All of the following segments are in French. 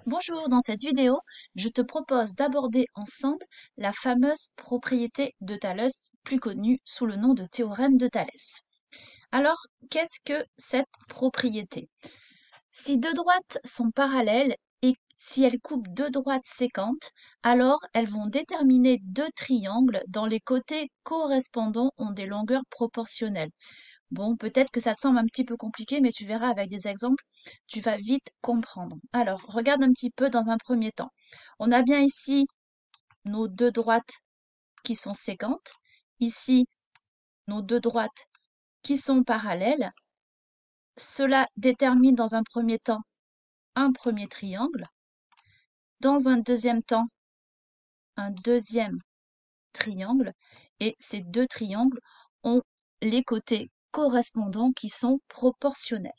Bonjour, dans cette vidéo, je te propose d'aborder ensemble la fameuse propriété de Thalès, plus connue sous le nom de théorème de Thalès. Alors, qu'est-ce que cette propriété? Si deux droites sont parallèles et si elles coupent deux droites séquentes, alors elles vont déterminer deux triangles dont les côtés correspondants ont des longueurs proportionnelles. Bon, peut-être que ça te semble un petit peu compliqué, mais tu verras avec des exemples, tu vas vite comprendre. Alors, regarde un petit peu dans un premier temps. On a bien ici nos deux droites qui sont séquentes. Ici, nos deux droites qui sont parallèles. Cela détermine dans un premier temps un premier triangle. Dans un deuxième temps, un deuxième triangle. Et ces deux triangles ont les côtés correspondants qui sont proportionnels.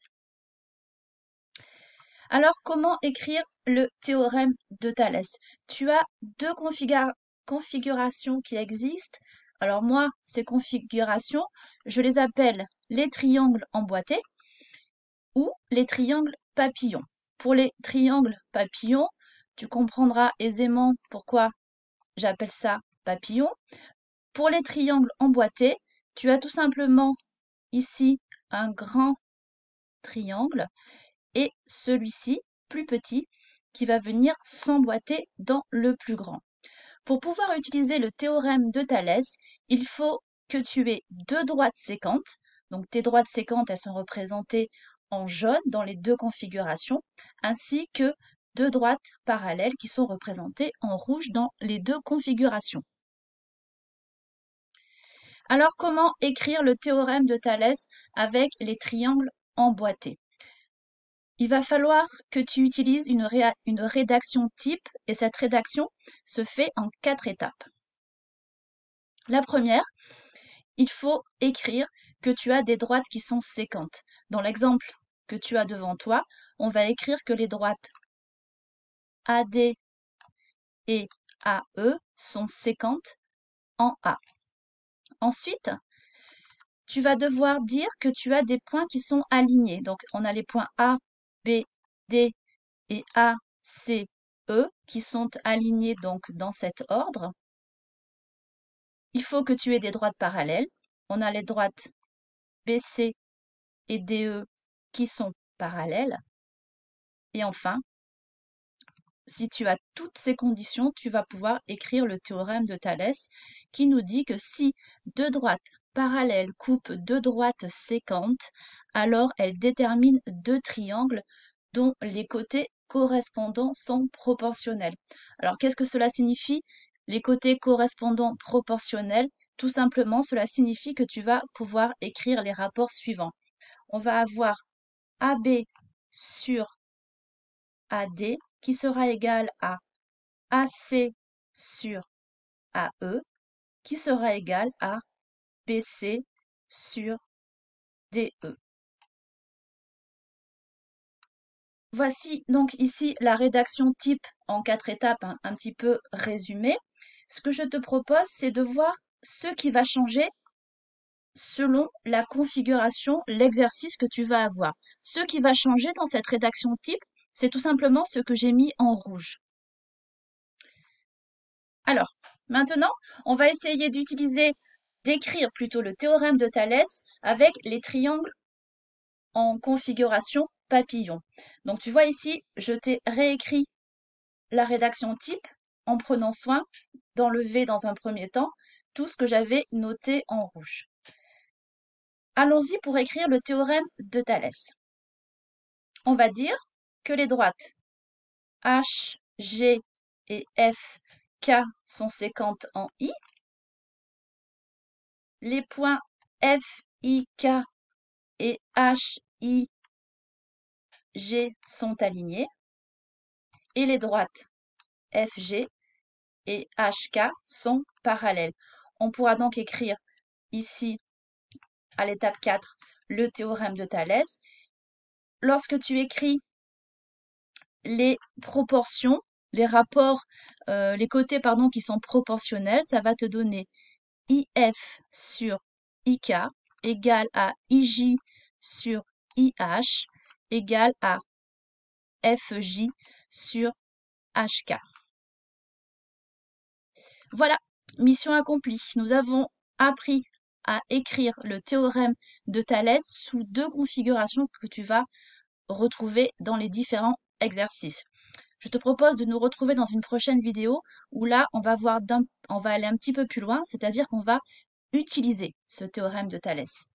Alors, comment écrire le théorème de Thalès? Tu as deux configurations qui existent. Alors moi, ces configurations, je les appelle les triangles emboîtés ou les triangles papillons. Pour les triangles papillons, tu comprendras aisément pourquoi j'appelle ça papillon. Pour les triangles emboîtés, tu as tout simplement ici un grand triangle et celui-ci, plus petit, qui va venir s'emboîter dans le plus grand. Pour pouvoir utiliser le théorème de Thalès, il faut que tu aies deux droites séquentes. Donc tes droites séquentes, elles sont représentées en jaune dans les deux configurations, ainsi que deux droites parallèles qui sont représentées en rouge dans les deux configurations. Alors comment écrire le théorème de Thalès avec les triangles emboîtés? Il va falloir que tu utilises une rédaction type et cette rédaction se fait en 4 étapes. La première, il faut écrire que tu as des droites qui sont séquentes. Dans l'exemple que tu as devant toi, on va écrire que les droites AD et AE sont séquentes en A. Ensuite, tu vas devoir dire que tu as des points qui sont alignés. Donc, on a les points A, B, D et A, C, E qui sont alignés donc dans cet ordre. Il faut que tu aies des droites parallèles. On a les droites BC et DE qui sont parallèles. Et enfin, si tu as toutes ces conditions, tu vas pouvoir écrire le théorème de Thalès qui nous dit que si deux droites parallèles coupent deux droites séquentes, alors elles déterminent deux triangles dont les côtés correspondants sont proportionnels. Alors qu'est-ce que cela signifie? Les côtés correspondants proportionnels, tout simplement, cela signifie que tu vas pouvoir écrire les rapports suivants. On va avoir AB sur AD qui sera égal à AC sur AE qui sera égal à BC sur DE. Voici donc ici la rédaction type en 4 étapes, un petit peu résumée. Ce que je te propose, c'est de voir ce qui va changer selon la configuration, l'exercice que tu vas avoir. Ce qui va changer dans cette rédaction type, c'est tout simplement ce que j'ai mis en rouge. Alors, maintenant, on va essayer d'écrire plutôt le théorème de Thalès avec les triangles en configuration papillon. Donc, tu vois ici, je t'ai réécrit la rédaction type en prenant soin d'enlever dans un premier temps tout ce que j'avais noté en rouge. Allons-y pour écrire le théorème de Thalès. On va dire que les droites H, G et F, K sont séquentes en I. Les points F, I, K et H, I, G sont alignés. Et les droites F, G et H, K sont parallèles. On pourra donc écrire ici, à l'étape 4, le théorème de Thalès. Lorsque tu écris les proportions, les rapports, les côtés pardon, qui sont proportionnels, ça va te donner IF sur IK égale à IJ sur IH égale à FJ sur HK. Voilà, mission accomplie. Nous avons appris à écrire le théorème de Thalès sous deux configurations que tu vas retrouver dans les différents exercices. Je te propose de nous retrouver dans une prochaine vidéo où là, on va aller un petit peu plus loin, c'est-à-dire qu'on va utiliser ce théorème de Thalès.